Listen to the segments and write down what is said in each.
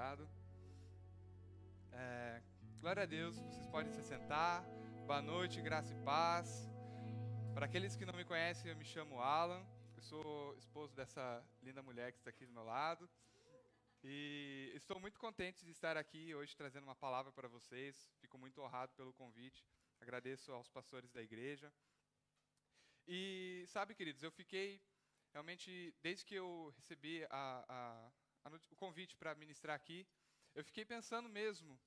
Obrigado. Glória a Deus, vocês podem se sentar. Boa noite, graça e paz. Para aqueles que não me conhecem, eu me chamo Alan. Eu sou esposo dessa linda mulher que está aqui do meu lado. E estou muito contente de estar aqui hoje trazendo uma palavra para vocês. Fico muito honrado pelo convite. Agradeço aos pastores da igreja. E sabe, queridos, eu fiquei realmente, desde que eu recebi o convite para ministrar aqui, eu fiquei pensando mesmo,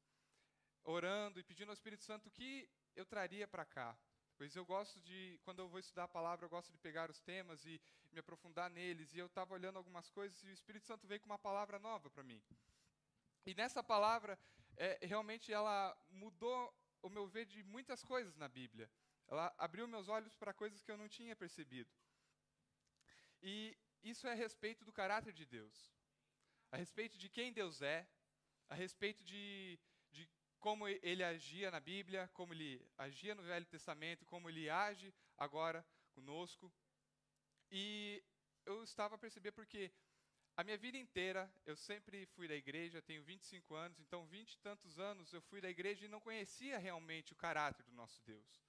orando e pedindo ao Espírito Santo o que eu traria para cá. Pois eu gosto de, quando eu vou estudar a palavra, eu gosto de pegar os temas e me aprofundar neles. E eu estava olhando algumas coisas e o Espírito Santo veio com uma palavra nova para mim. E nessa palavra, realmente ela mudou o meu ver de muitas coisas na Bíblia. Ela abriu meus olhos para coisas que eu não tinha percebido. E isso é a respeito do caráter de Deus. A respeito de quem Deus é. A respeito de como ele agia na Bíblia, como ele agia no Velho Testamento, como ele age agora conosco. E eu estava a perceber porque a minha vida inteira eu sempre fui da igreja, tenho 25 anos, então 20 e tantos anos eu fui da igreja e não conhecia realmente o caráter do nosso Deus.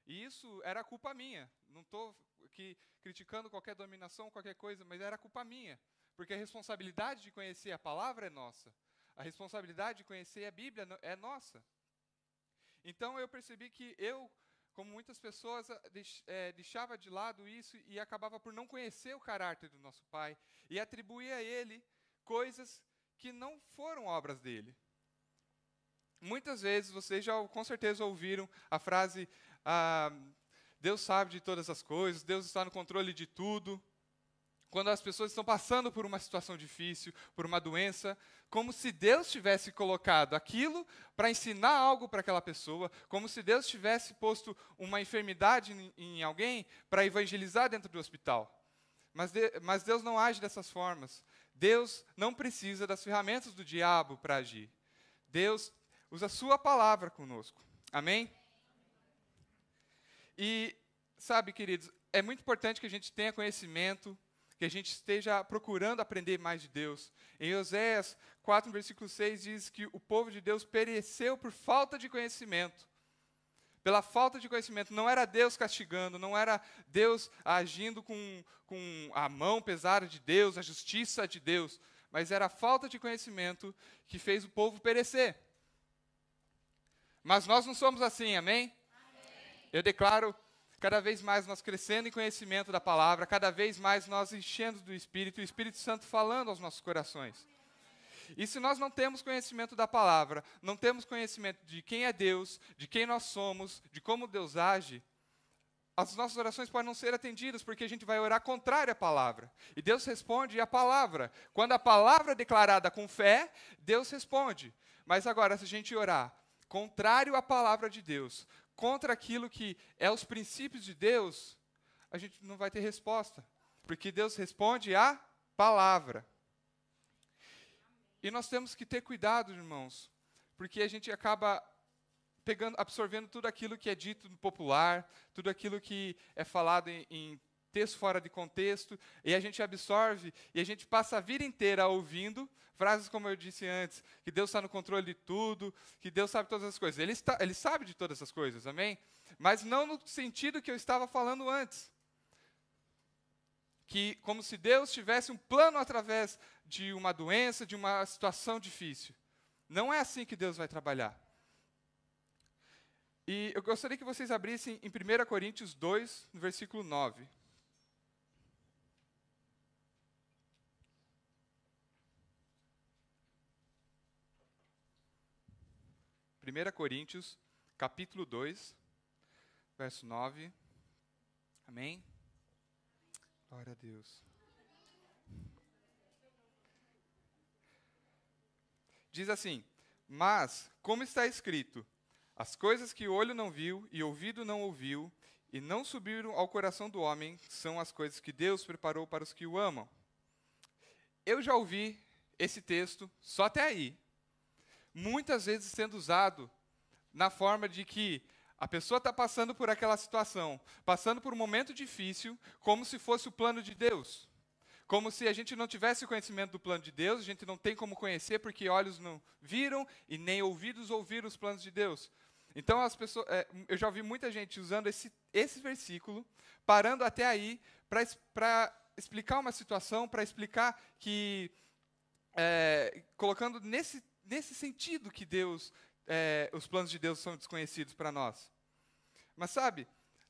E isso era culpa minha. Não estou aqui criticando qualquer dominação, qualquer coisa, mas era culpa minha. Porque a responsabilidade de conhecer a palavra é nossa. A responsabilidade de conhecer a Bíblia é nossa. Então eu percebi que eu, como muitas pessoas, deixava de lado isso e acabava por não conhecer o caráter do nosso Pai e atribuía a Ele coisas que não foram obras dele. Muitas vezes vocês já com certeza ouviram a frase Deus sabe de todas as coisas, Deus está no controle de tudo. Quando as pessoas estão passando por uma situação difícil, por uma doença, como se Deus tivesse colocado aquilo para ensinar algo para aquela pessoa, como se Deus tivesse posto uma enfermidade em alguém para evangelizar dentro do hospital. Mas Deus não age dessas formas. Deus não precisa das ferramentas do diabo para agir. Deus usa a sua palavra conosco. Amém? E, sabe, queridos, é muito importante que a gente tenha conhecimento, que a gente esteja procurando aprender mais de Deus. Em Oséias 4, versículo 6, diz que o povo de Deus pereceu por falta de conhecimento. Pela falta de conhecimento. Não era Deus castigando, não era Deus agindo com a mão pesada de Deus, a justiça de Deus, mas era a falta de conhecimento que fez o povo perecer. Mas nós não somos assim, amém? Eu declaro, cada vez mais nós crescendo em conhecimento da palavra, cada vez mais nós enchendo do Espírito, e o Espírito Santo falando aos nossos corações. E se nós não temos conhecimento da palavra, não temos conhecimento de quem é Deus, de quem nós somos, de como Deus age, as nossas orações podem não ser atendidas, porque a gente vai orar contrário à palavra. E Deus responde à palavra. Quando a palavra é declarada com fé, Deus responde. Mas agora, se a gente orar contrário à palavra de Deus, contra aquilo que é os princípios de Deus, a gente não vai ter resposta. Porque Deus responde à palavra. E nós temos que ter cuidado, irmãos, porque a gente acaba absorvendo tudo aquilo que é dito no popular, tudo aquilo que é falado em texto fora de contexto, e a gente absorve, e a gente passa a vida inteira ouvindo frases como eu disse antes, que Deus está no controle de tudo, que Deus sabe todas as coisas. Ele sabe de todas as coisas, amém? Mas não no sentido que eu estava falando antes. Que como se Deus tivesse um plano através de uma doença, de uma situação difícil. Não é assim que Deus vai trabalhar. E eu gostaria que vocês abrissem em 1 Coríntios 2, no versículo 9. 1 Coríntios, capítulo 2, verso 9. Amém? Glória a Deus. Diz assim: mas, como está escrito, as coisas que o olho não viu e o ouvido não ouviu e não subiram ao coração do homem são as coisas que Deus preparou para os que o amam. Eu já ouvi esse texto só até aí. Muitas vezes sendo usado na forma de que a pessoa está passando por aquela situação, passando por um momento difícil, como se fosse o plano de Deus. Como se a gente não tivesse conhecimento do plano de Deus, a gente não tem como conhecer porque olhos não viram e nem ouvidos ouviram os planos de Deus. Então, eu já ouvi muita gente usando esse versículo, parando até aí, para explicar uma situação, para explicar que, colocando nesse sentido que os planos de Deus são desconhecidos para nós. Mas sabe,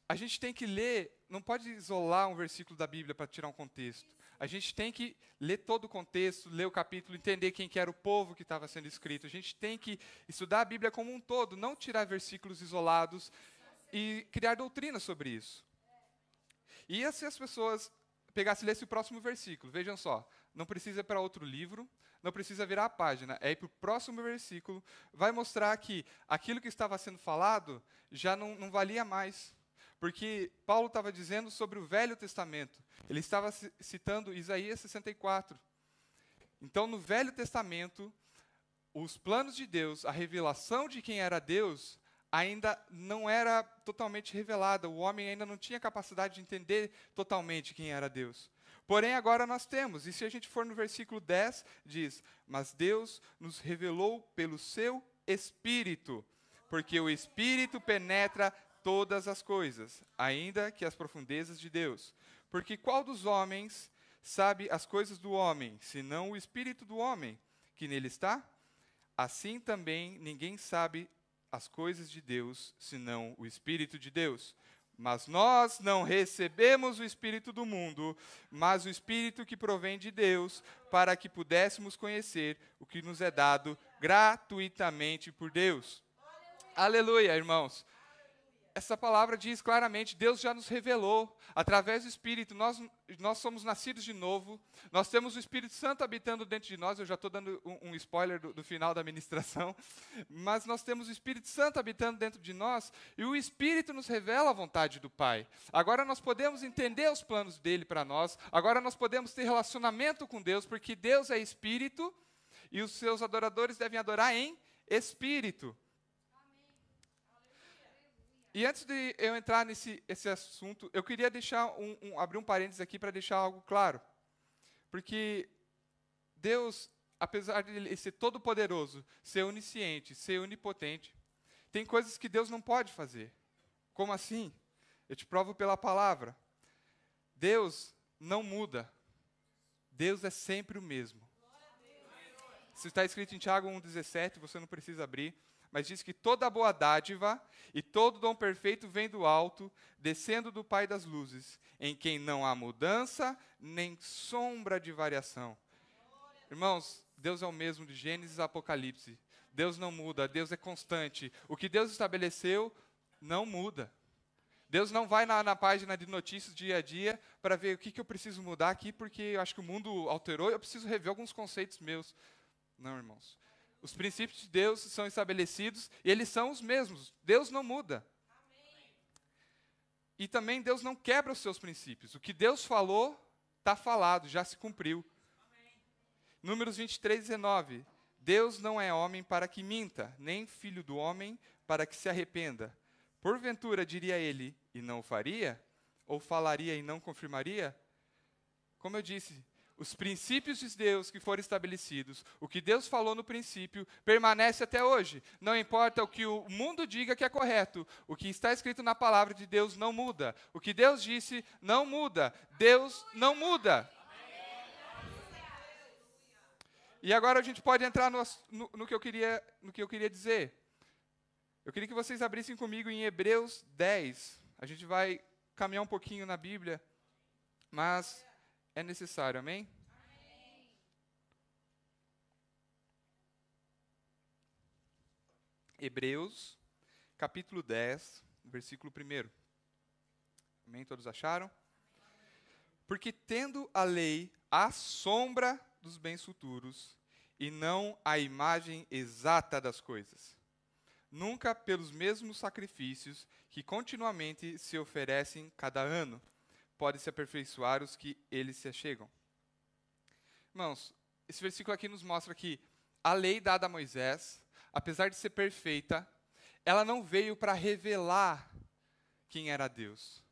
a gente tem que ler, não pode isolar um versículo da Bíblia para tirar um contexto. A gente tem que ler todo o contexto, ler o capítulo, entender quem que era o povo que estava sendo escrito. A gente tem que estudar a Bíblia como um todo, não tirar versículos isolados e criar doutrina sobre isso. E se as pessoas pegassem e lessem o próximo versículo, vejam só, não precisa ir para outro livro, não precisa virar a página, é ir para o próximo versículo, vai mostrar que aquilo que estava sendo falado já não valia mais. Porque Paulo estava dizendo sobre o Velho Testamento. Ele estava citando Isaías 64. Então, no Velho Testamento, os planos de Deus, a revelação de quem era Deus, ainda não era totalmente revelada. O homem ainda não tinha capacidade de entender totalmente quem era Deus. Porém, agora nós temos. E se a gente for no versículo 10, diz: mas Deus nos revelou pelo seu Espírito, porque o Espírito penetra todas as coisas, ainda que as profundezas de Deus. Porque qual dos homens sabe as coisas do homem, senão o Espírito do homem que nele está? Assim também ninguém sabe as coisas de Deus, senão o Espírito de Deus. Mas nós não recebemos o Espírito do mundo, mas o Espírito que provém de Deus, para que pudéssemos conhecer o que nos é dado gratuitamente por Deus. Aleluia, irmãos. Essa palavra diz claramente, Deus já nos revelou, através do Espírito, nós somos nascidos de novo, nós temos o Espírito Santo habitando dentro de nós, eu já estou dando um spoiler do final da ministração, mas nós temos o Espírito Santo habitando dentro de nós, e o Espírito nos revela a vontade do Pai. Agora nós podemos entender os planos dele para nós, agora nós podemos ter relacionamento com Deus, porque Deus é Espírito, e os seus adoradores devem adorar em Espírito. E antes de eu entrar nesse assunto, eu queria abrir um parênteses aqui para deixar algo claro. Porque Deus, apesar de Ele ser todo-poderoso, ser onisciente, ser onipotente, tem coisas que Deus não pode fazer. Como assim? Eu te provo pela palavra. Deus não muda. Deus é sempre o mesmo. Isso está escrito em Tiago 1,17, você não precisa abrir. Mas diz que toda boa dádiva e todo dom perfeito vem do alto, descendo do Pai das luzes, em quem não há mudança, nem sombra de variação. Irmãos, Deus é o mesmo de Gênesis a Apocalipse. Deus não muda, Deus é constante. O que Deus estabeleceu, não muda. Deus não vai na página de notícias dia a dia para ver o que eu preciso mudar aqui, porque eu acho que o mundo alterou e eu preciso rever alguns conceitos meus. Não, irmãos. Os princípios de Deus são estabelecidos e eles são os mesmos. Deus não muda. Amém. E também Deus não quebra os seus princípios. O que Deus falou, está falado, já se cumpriu. Amém. Números 23:19. Deus não é homem para que minta, nem filho do homem para que se arrependa. Porventura diria ele e não o faria? Ou falaria e não confirmaria? Como eu disse, os princípios de Deus que foram estabelecidos, o que Deus falou no princípio, permanece até hoje. Não importa o que o mundo diga que é correto, o que está escrito na palavra de Deus não muda. O que Deus disse não muda. Deus não muda. E agora a gente pode entrar no que eu queria dizer. Eu queria que vocês abrissem comigo em Hebreus 10. A gente vai caminhar um pouquinho na Bíblia, mas é necessário, amém? Amém. Hebreus, capítulo 10, versículo 1. Amém? Todos acharam? Porque tendo a lei a sombra dos bens futuros, e não a imagem exata das coisas, nunca pelos mesmos sacrifícios que continuamente se oferecem cada ano, pode se aperfeiçoar os que eles se achegam. Irmãos, esse versículo aqui nos mostra que a lei dada a Moisés, apesar de ser perfeita, ela não veio para revelar quem era Deus.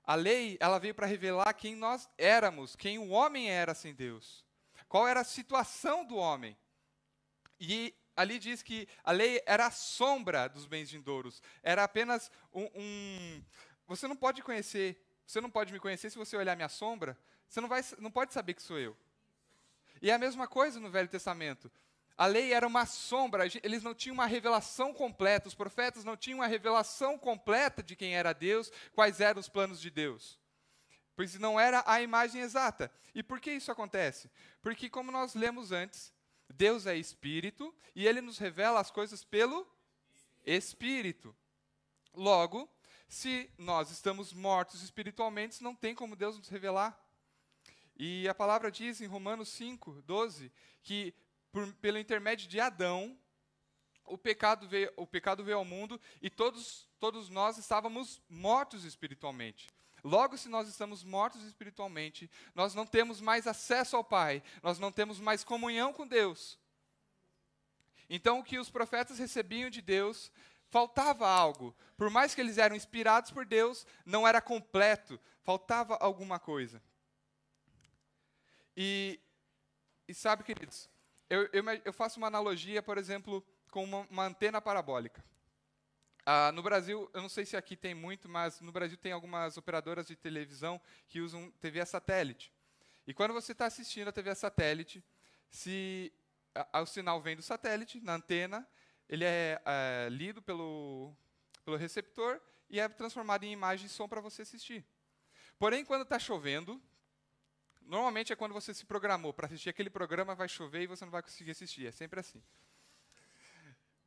A lei, ela veio para revelar quem nós éramos, quem o homem era sem Deus. Qual era a situação do homem. E ali diz que a lei era a sombra dos bens vindouros. Era apenas Você não pode me conhecer se você olhar minha sombra. Você não pode saber que sou eu. E é a mesma coisa no Velho Testamento. A lei era uma sombra, eles não tinham uma revelação completa, os profetas não tinham uma revelação completa de quem era Deus, quais eram os planos de Deus. Pois não era a imagem exata. E por que isso acontece? Porque, como nós lemos antes, Deus é Espírito e Ele nos revela as coisas pelo Espírito. Logo, se nós estamos mortos espiritualmente, não tem como Deus nos revelar. E a palavra diz em Romanos 5, 12, que pelo intermédio de Adão, o pecado veio ao mundo e todos nós estávamos mortos espiritualmente. Logo, se nós estamos mortos espiritualmente, nós não temos mais acesso ao Pai, nós não temos mais comunhão com Deus. Então, o que os profetas recebiam de Deus, faltava algo. Por mais que eles eram inspirados por Deus, não era completo, faltava alguma coisa. E sabe, queridos, eu faço uma analogia, por exemplo, com uma antena parabólica. No Brasil, eu não sei se aqui tem muito, mas no Brasil tem algumas operadoras de televisão que usam TV a satélite. E quando você está assistindo a TV a satélite, se o sinal vem do satélite, na antena, ele é lido pelo receptor e é transformado em imagem e som para você assistir. Porém, quando está chovendo, normalmente é quando você se programou para assistir aquele programa, vai chover e você não vai conseguir assistir, é sempre assim.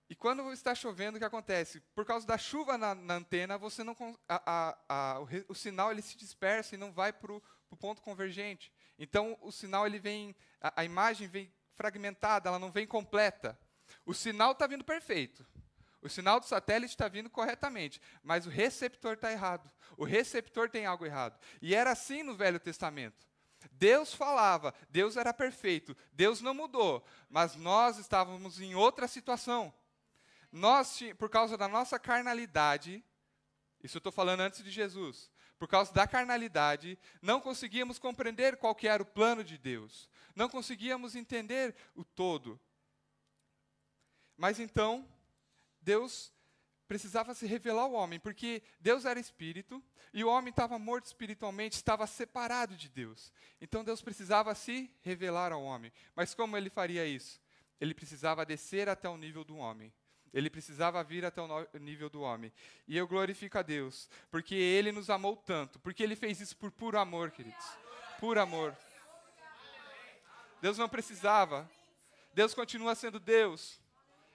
E quando está chovendo, o que acontece? Por causa da chuva na antena, você não, o sinal ele se dispersa e não vai para o ponto convergente. Então, o sinal ele vem, a imagem vem fragmentada, ela não vem completa. O sinal está vindo perfeito. O sinal do satélite está vindo corretamente, mas o receptor está errado. O receptor tem algo errado. E era assim no Velho Testamento. Deus falava, Deus era perfeito, Deus não mudou, mas nós estávamos em outra situação. Nós, por causa da nossa carnalidade, isso eu estou falando antes de Jesus, por causa da carnalidade, não conseguíamos compreender qual que era o plano de Deus. Não conseguíamos entender o todo. Mas então, Deus precisava se revelar ao homem, porque Deus era espírito, e o homem estava morto espiritualmente, estava separado de Deus. Então Deus precisava se revelar ao homem. Mas como ele faria isso? Ele precisava descer até o nível do homem. Ele precisava vir até o nível do homem. E eu glorifico a Deus, porque Ele nos amou tanto, porque Ele fez isso por puro amor, queridos. Por amor. Deus não precisava. Deus continua sendo Deus,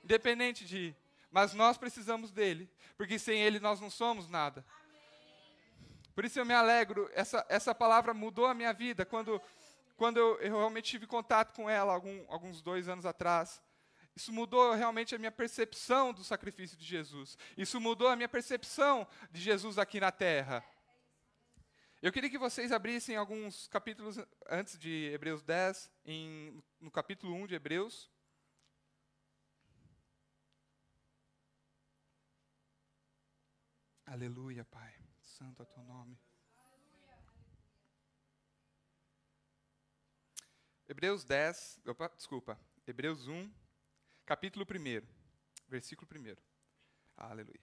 independente de... Mas nós precisamos dEle, porque sem Ele nós não somos nada. Por isso eu me alegro, essa palavra mudou a minha vida, quando eu realmente tive contato com ela, alguns 2 anos atrás. Isso mudou realmente a minha percepção do sacrifício de Jesus. Isso mudou a minha percepção de Jesus aqui na terra. Eu queria que vocês abrissem alguns capítulos antes de Hebreus 10, no capítulo 1 de Hebreus. Aleluia, Pai. Santo é o teu nome. Hebreus 1, capítulo 1, versículo 1. Aleluia.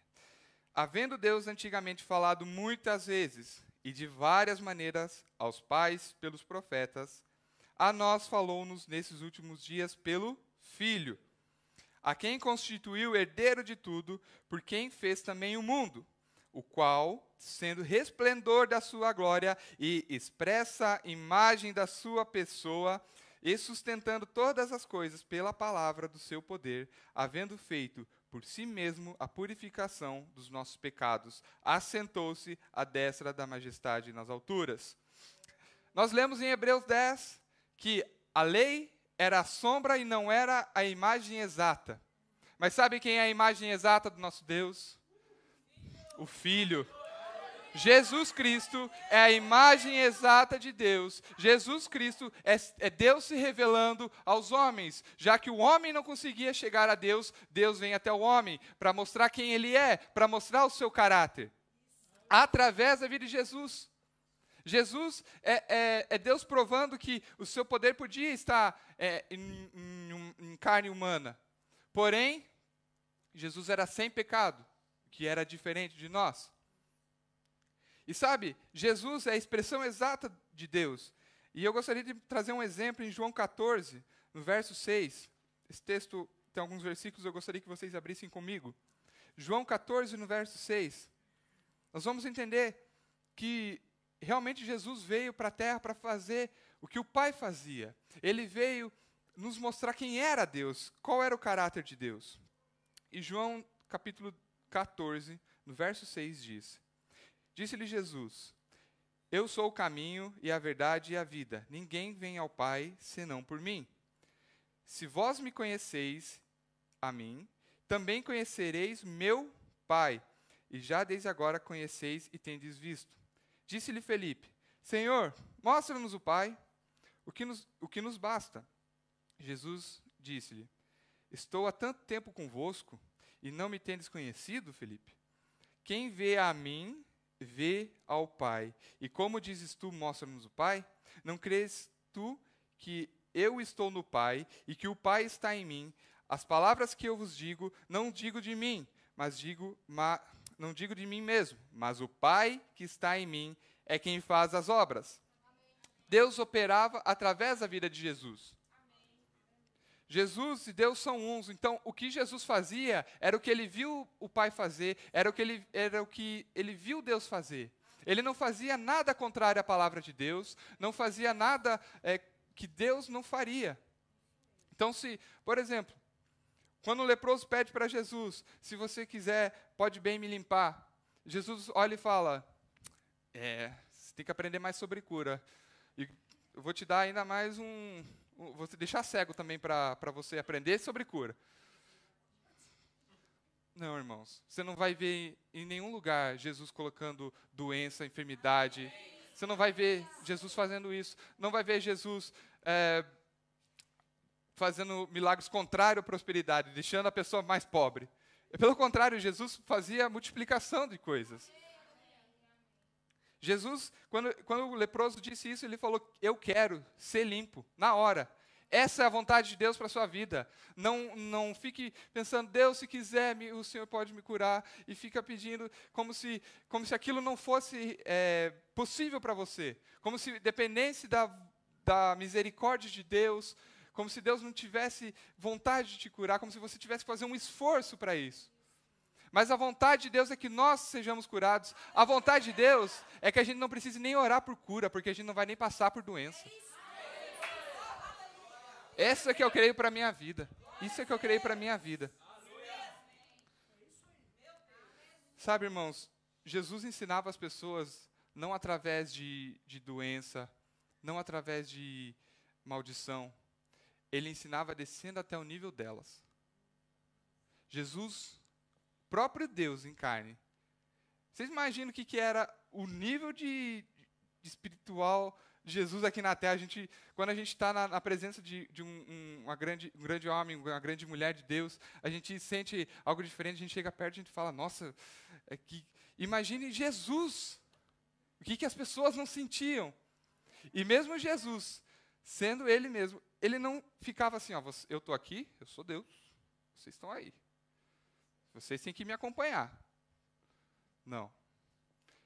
Havendo Deus antigamente falado muitas vezes e de várias maneiras aos pais pelos profetas, a nós falou-nos nesses últimos dias pelo Filho, a quem constituiu herdeiro de tudo, por quem fez também o mundo, o qual, sendo resplendor da sua glória e expressa imagem da sua pessoa, e sustentando todas as coisas pela palavra do seu poder, havendo feito por si mesmo a purificação dos nossos pecados, assentou-se à destra da majestade nas alturas. Nós lemos em Hebreus 10 que a lei era a sombra e não era a imagem exata. Mas sabe quem é a imagem exata do nosso Deus? O Filho. Jesus Cristo é a imagem exata de Deus. Jesus Cristo é Deus se revelando aos homens. Já que o homem não conseguia chegar a Deus, Deus vem até o homem para mostrar quem Ele é, para mostrar o seu caráter. Através da vida de Jesus. Jesus é Deus provando que o seu poder podia estar em carne humana. Porém, Jesus era sem pecado, que era diferente de nós. E sabe, Jesus é a expressão exata de Deus. E eu gostaria de trazer um exemplo em João 14, no verso 6. Esse texto tem alguns versículos, eu gostaria que vocês abrissem comigo. João 14, no verso 6. Nós vamos entender que realmente Jesus veio para a terra para fazer o que o Pai fazia. Ele veio nos mostrar quem era Deus, qual era o caráter de Deus. E João capítulo 14, no verso 6 diz: Disse-lhe Jesus: Eu sou o caminho e a verdade e a vida. Ninguém vem ao Pai senão por mim. Se vós me conheceis a mim, também conhecereis meu Pai. E já desde agora conheceis e tendes visto. Disse-lhe Felipe: Senhor, mostra-nos o Pai, o que nos basta. Jesus disse-lhe: Estou há tanto tempo convosco, e não me tendes conhecido, Felipe? Quem vê a mim, vê ao Pai. E como dizes tu, mostra-nos o Pai? Não crês tu que eu estou no Pai, e que o Pai está em mim? As palavras que eu vos digo, não digo de mim, não digo de mim mesmo, mas o Pai que está em mim é quem faz as obras. Deus operava através da vida de Jesus. Jesus e Deus são uns, então o que Jesus fazia era o que ele viu o Pai fazer, era o que ele viu Deus fazer. Ele não fazia nada contrário à palavra de Deus, não fazia nada que Deus não faria. Então, por exemplo, quando o leproso pede para Jesus: se você quiser, pode bem me limpar. Jesus olha e fala: você tem que aprender mais sobre cura. E eu vou te dar ainda mais vou te deixar cego também para você aprender sobre cura. Não, irmãos, você não vai ver em nenhum lugar Jesus colocando doença, enfermidade. Você não vai ver Jesus fazendo isso. Não vai ver Jesus fazendo milagres contrários à prosperidade, deixando a pessoa mais pobre. Pelo contrário, Jesus fazia multiplicação de coisas. Jesus, quando o leproso disse isso, ele falou: eu quero ser limpo, na hora. Essa é a vontade de Deus para a sua vida. Não fique pensando: Deus, se quiser, o Senhor pode me curar, e fica pedindo como se aquilo não fosse possível para você. Como se dependesse da misericórdia de Deus, como se Deus não tivesse vontade de te curar, como se você tivesse que fazer um esforço para isso. Mas a vontade de Deus é que nós sejamos curados. A vontade de Deus é que a gente não precise nem orar por cura, porque a gente não vai nem passar por doença. Isso é que eu creio para a minha vida. Isso é que eu creio para a minha vida. Sabe, irmãos, Jesus ensinava as pessoas não através de doença, não através de maldição. Ele ensinava descendo até o nível delas. Jesus, próprio Deus em carne. Vocês imaginam o que era o nível de espiritual de Jesus aqui na Terra? Quando a gente está na presença de um grande homem, uma grande mulher de Deus, a gente sente algo diferente, a gente chega perto e a gente fala: nossa, imagine Jesus. O que as pessoas não sentiam? E mesmo Jesus, sendo ele mesmo, ele não ficava assim: eu estou aqui, eu sou Deus, vocês estão aí. Vocês têm que me acompanhar. Não.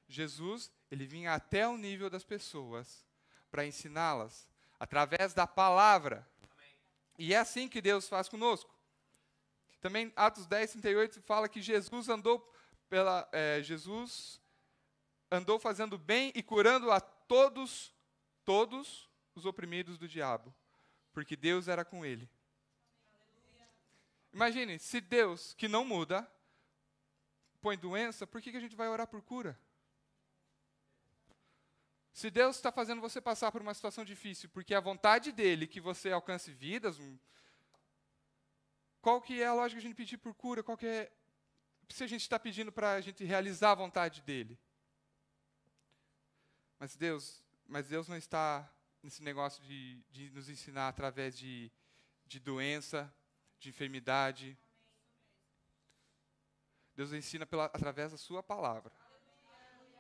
Jesus, ele vinha até o nível das pessoas para ensiná-las através da palavra. Amém. E é assim que Deus faz conosco. Também Atos 10:38 fala que Jesus andou fazendo bem e curando a todos os oprimidos do diabo, porque Deus era com ele. Imagine, se Deus, que não muda, põe doença, por que a gente vai orar por cura? Se Deus está fazendo você passar por uma situação difícil, porque é a vontade dele que você alcance vidas, qual que é a lógica de a gente pedir por cura? Se a gente está pedindo para a gente realizar a vontade dele? Mas Deus não está nesse negócio de nos ensinar através de doença, de enfermidade. Deus ensina através da sua palavra.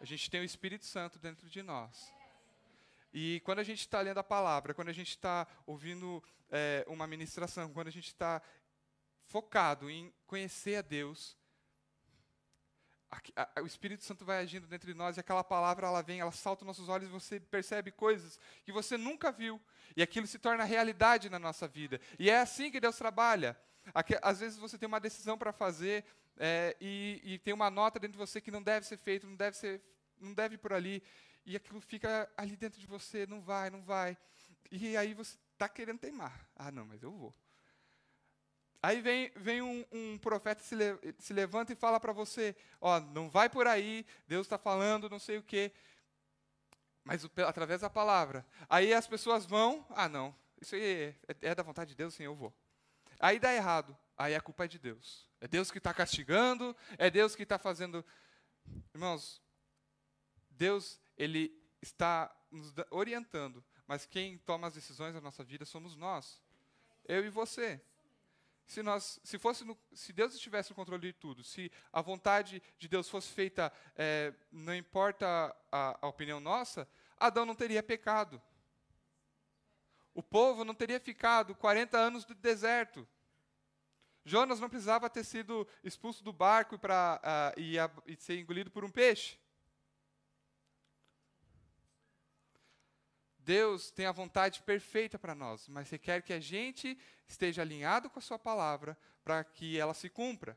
A gente tem o Espírito Santo dentro de nós. E quando a gente está lendo a palavra, quando a gente está ouvindo uma ministração, quando a gente está focado em conhecer a Deus, o Espírito Santo vai agindo dentro de nós e aquela palavra, ela vem, ela salta aos nossos olhos e você percebe coisas que você nunca viu. E aquilo se torna realidade na nossa vida. E é assim que Deus trabalha. Às vezes você tem uma decisão para fazer e tem uma nota dentro de você que não deve ser feito, não deve ir por ali. E aquilo fica ali dentro de você, não vai. E aí você está querendo teimar. Ah, não, mas eu vou. Aí vem um profeta, se levanta e fala para você, não vai por aí, Deus está falando, não sei o quê. Mas através da palavra. Aí as pessoas vão, não, isso aí é da vontade de Deus, sim, eu vou. Aí dá errado, aí a culpa é de Deus. É Deus que está castigando, é Deus que está fazendo... Irmãos, Deus, Ele está nos orientando, mas quem toma as decisões da nossa vida somos nós. Eu e você. Se Deus estivesse no controle de tudo, se a vontade de Deus fosse feita, não importa a opinião nossa, Adão não teria pecado. O povo não teria ficado 40 anos no deserto. Jonas não precisava ter sido expulso do barco e ser engolido por um peixe. Deus tem a vontade perfeita para nós, mas requer que a gente esteja alinhado com a sua palavra para que ela se cumpra.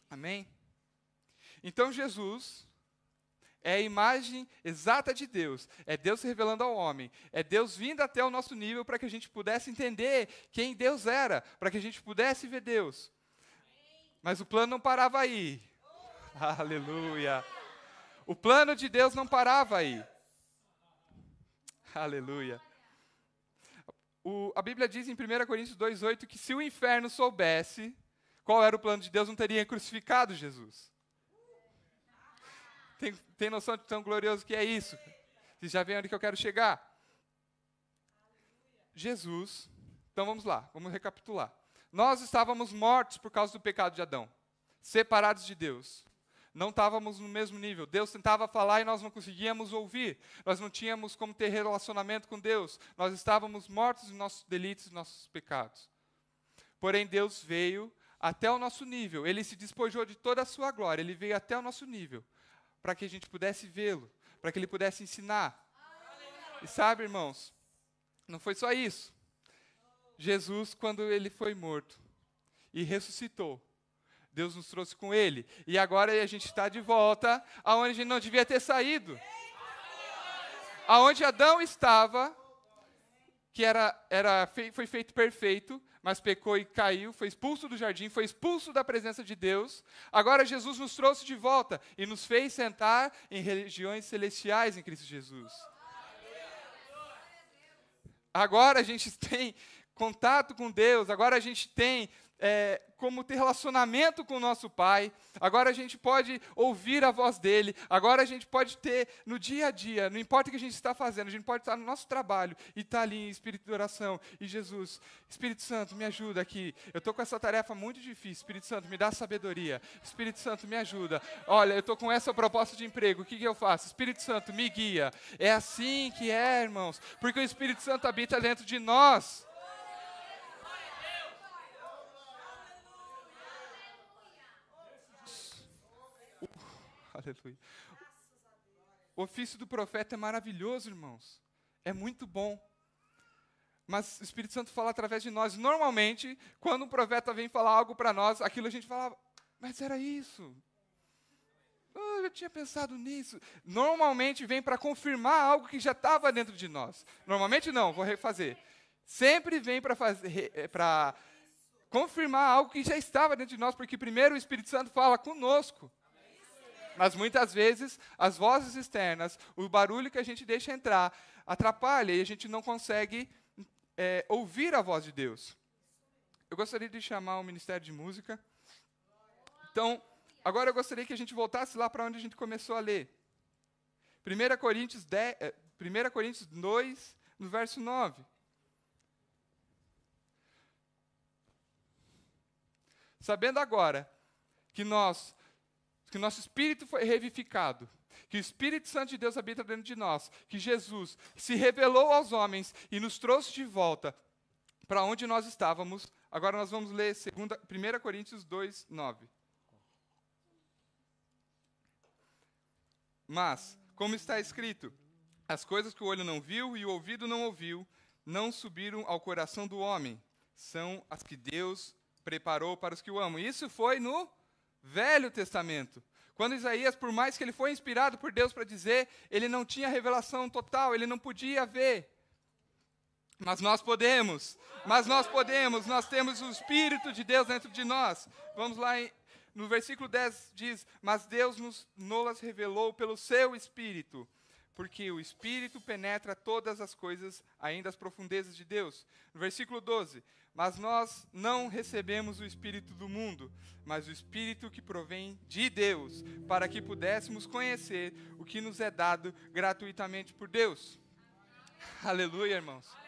Amém? Então Jesus é a imagem exata de Deus. É Deus se revelando ao homem. É Deus vindo até o nosso nível para que a gente pudesse entender quem Deus era, para que a gente pudesse ver Deus. Mas o plano não parava aí. Aleluia. O plano de Deus não parava aí. Aleluia. A Bíblia diz em 1 Coríntios 2,8 que se o inferno soubesse qual era o plano de Deus, não teria crucificado Jesus. Tem noção de tão glorioso que é isso? Vocês já veem onde que eu quero chegar? Jesus, então vamos lá, vamos recapitular. Nós estávamos mortos por causa do pecado de Adão, separados de Deus. Não estávamos no mesmo nível. Deus tentava falar e nós não conseguíamos ouvir. Nós não tínhamos como ter relacionamento com Deus. Nós estávamos mortos em nossos delitos e nossos pecados. Porém, Deus veio até o nosso nível. Ele se despojou de toda a sua glória. Ele veio até o nosso nível para que a gente pudesse vê-lo, para que Ele pudesse ensinar. E sabe, irmãos, não foi só isso. Jesus, quando Ele foi morto e ressuscitou, Deus nos trouxe com Ele. E agora a gente está de volta aonde a gente não devia ter saído. Aonde Adão estava, que foi feito perfeito, mas pecou e caiu, foi expulso do jardim, foi expulso da presença de Deus. Agora Jesus nos trouxe de volta e nos fez sentar em regiões celestiais em Cristo Jesus. Agora a gente tem contato com Deus, agora a gente tem como ter relacionamento com o nosso Pai, agora a gente pode ouvir a voz dEle, agora a gente pode ter no dia a dia, não importa o que a gente está fazendo, a gente pode estar no nosso trabalho e estar ali em espírito de oração, e Jesus, Espírito Santo, me ajuda aqui, eu estou com essa tarefa muito difícil, Espírito Santo, me dá sabedoria, Espírito Santo, me ajuda, olha, eu estou com essa proposta de emprego, o que eu faço? Espírito Santo, me guia, é assim que é, irmãos, porque o Espírito Santo habita dentro de nós. Aleluia. O ofício do profeta é maravilhoso, irmãos. É muito bom. Mas o Espírito Santo fala através de nós. Normalmente, quando um profeta vem falar algo para nós, aquilo a gente fala, mas era isso. Eu já tinha pensado nisso. Normalmente vem para confirmar algo que já estava dentro de nós. Normalmente não, vou refazer. Sempre vem para confirmar algo que já estava dentro de nós, porque primeiro o Espírito Santo fala conosco. Mas muitas vezes as vozes externas, o barulho que a gente deixa entrar, atrapalha e a gente não consegue ouvir a voz de Deus. Eu gostaria de chamar o Ministério de Música. Então, agora eu gostaria que a gente voltasse lá para onde a gente começou a ler. 1 Coríntios 2, no verso 9. Sabendo agora que nosso espírito foi revivificado, que o Espírito Santo de Deus habita dentro de nós, que Jesus se revelou aos homens e nos trouxe de volta para onde nós estávamos. Agora nós vamos ler 1 Coríntios 2, 9. Mas, como está escrito, as coisas que o olho não viu e o ouvido não ouviu, não subiram ao coração do homem, são as que Deus preparou para os que o amam. Isso foi no Velho Testamento. Quando Isaías, por mais que ele foi inspirado por Deus para dizer, ele não tinha revelação total, ele não podia ver. Mas nós podemos, nós temos o Espírito de Deus dentro de nós. Vamos lá, no versículo 10 diz, mas Deus nos revelou pelo seu Espírito, porque o Espírito penetra todas as coisas, ainda as profundezas de Deus. No versículo 12, mas nós não recebemos o Espírito do mundo, mas o Espírito que provém de Deus, para que pudéssemos conhecer o que nos é dado gratuitamente por Deus. Aleluia, irmãos.